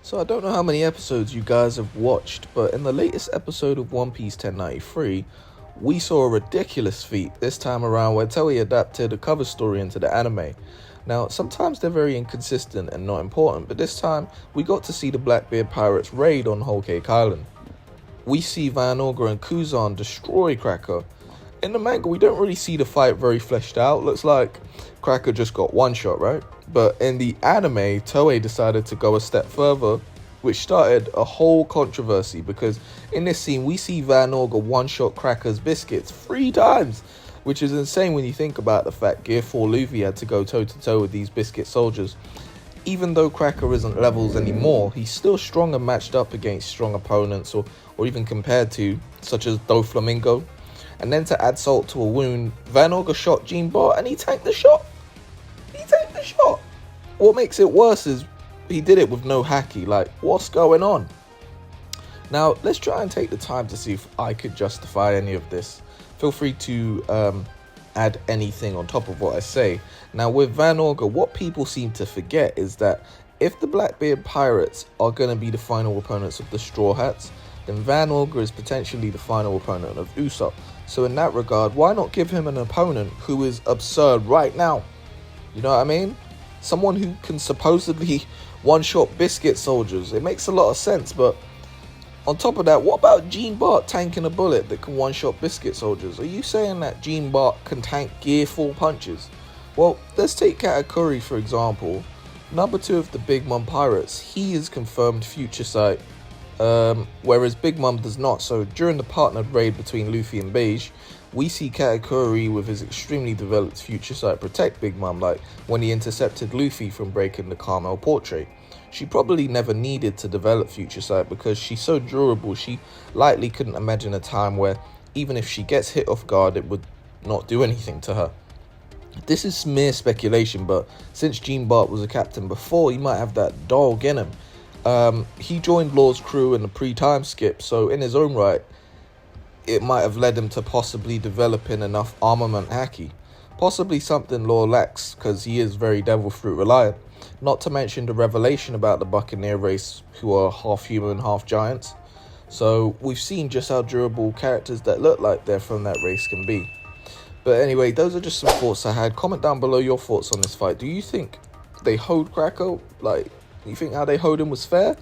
So I don't know how many episodes you guys have watched, but in the latest episode of One Piece 1093, we saw a ridiculous feat this time around where Toei adapted a cover story into the anime. Now, sometimes they're very inconsistent and not important, but this time we got to see the Blackbeard pirates raid on Whole Cake Island. We see Van Augur and Kuzan destroy Cracker. In the manga, we don't really see the fight very fleshed out. Looks like Cracker just got one shot, right? But in the anime, Toei decided to go a step further, which started a whole controversy because in this scene, we see Van Augur one-shot Cracker's biscuits 3 times, which is insane when you think about the fact Gear 4 Luffy had to go toe-to-toe with these biscuit soldiers. Even though Cracker isn't levels anymore, he's still strong and matched up against strong opponents or even compared to, such as Doflamingo. And then to add salt to a wound, Van Augur shot Jean Bart and he tanked the shot. What makes it worse is he did it with no haki. Like, what's going on? Now, let's try and take the time to see if I could justify any of this. Feel free to add anything on top of what I say. Now, with Van Augur, what people seem to forget is that if the Blackbeard pirates are going to be the final opponents of the Straw Hats, then Van Augur is potentially the final opponent of Usopp. So in that regard, why not give him an opponent who is absurd right now? You know what I mean? Someone who can supposedly one-shot biscuit soldiers. It makes a lot of sense, but on top of that, what about Jean Bart tanking a bullet that can one-shot biscuit soldiers? Are you saying that Jean Bart can tank Gear 4 punches? Well, let's take Katakuri for example. Number 2 of the Big Mom Pirates, he is confirmed future sight, whereas Big Mom does not. So during the partnered raid between Luffy and Beige, we see Katakuri with his extremely developed future sight protect Big Mom, like when he intercepted Luffy from breaking the Carmel portrait. She probably never needed to develop future sight because she's so durable. She likely couldn't imagine a time where even if she gets hit off guard, it would not do anything to her. This is mere speculation, but since Jean Bart was a captain before, he might have that dog in him. He joined Law's crew in a pre-time skip, so in his own right, it might have led him to possibly developing enough armament haki. Possibly something Law lacks, because he is very Devil Fruit reliant. Not to mention the revelation about the Buccaneer race, who are half human, half giants. So we've seen just how durable characters that look like they're from that race can be. But anyway, those are just some thoughts I had. Comment down below your thoughts on this fight. Do you think they hoed Cracker? Like, you think how they hoed him was fair?